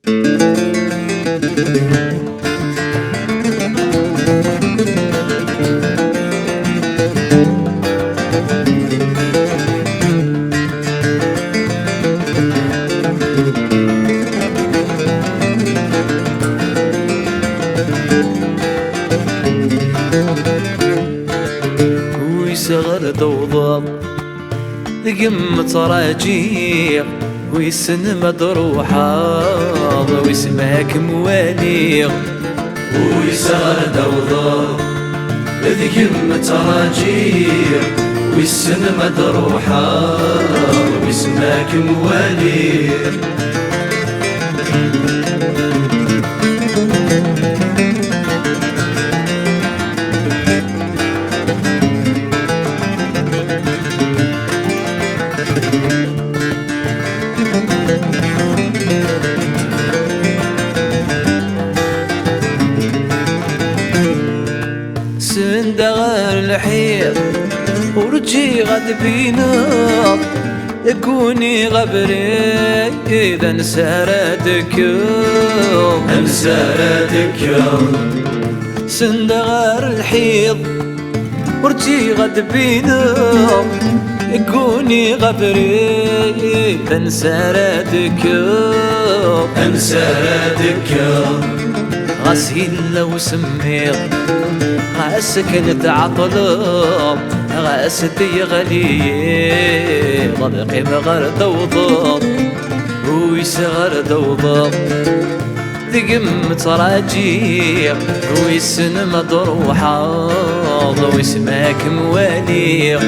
ويسغر ضوضاء قمة راجيق ويسن مدروحة ويسماك مواليق. ويسغر ضوضاء قمة راجيق ويسن مدروحة ويسماك مواليق. سندغر الحيط ورجي غد بيناض يكوني غبري إذا انسردك يوم انسردك يوم. سندغر الحيط ورجي غد بيناض يكوني غبري إذا انسردك يوم انسردك يوم. غسيل لو سمير غاس كنت عطلب غاس يغلي غرقي مغر دوضب ويسغر دوضب ذقم تراجيع ويسن مدروحة ويسماك مواليق.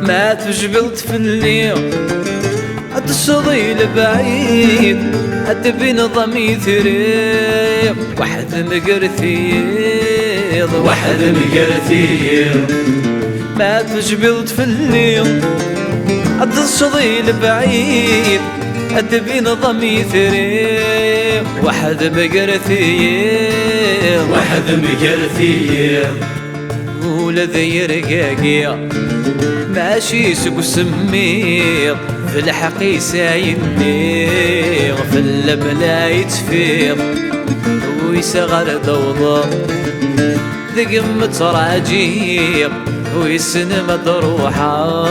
ما تجبلت في الليل الصديل بعيد بين ضمي ثريق واحد مقرثيض واحد مقرثيض. ما تجبلت في الليل الصديل بعيد بين ضمي ثريق واحد مقرثيض واحد مقرثيض. ولذي رقاقيا ماشي سوق سمير في الحقي ساينيغ في اللبلا يتفيض ويسغر ضوضاء ذقمة راجيق ويسن مدروحة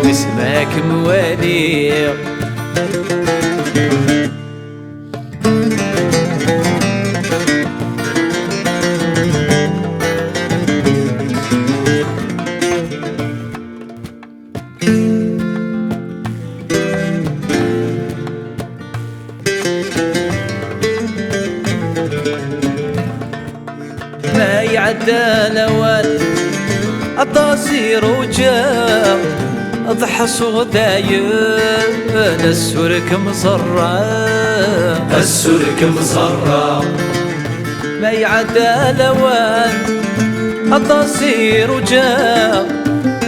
ويسماك مواليق. ما يعدى الاوان الطاسير وجاء اضحى صغدايم السرك مصرع السرك مصرع. ما يعدى الاوان الطاسير وجاء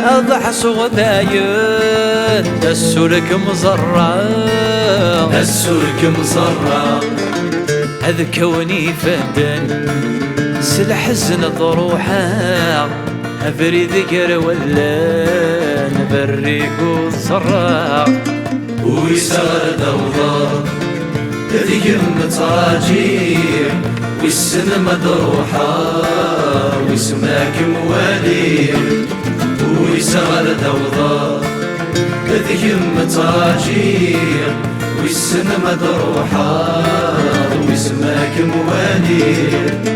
اضحى صغدايم السرك مصرع السرك مصرع. هذا كوني فدان سلحزن ضروحا أفري ذكر ولا نبريك وتصرع. ويسغر ضوضاء ذقمة راجيع ويسن مدروحة ويسماك مواليق. ويسغر ضوضاء ذقمة راجيع ويسن مدروحة ويسماك مواليق.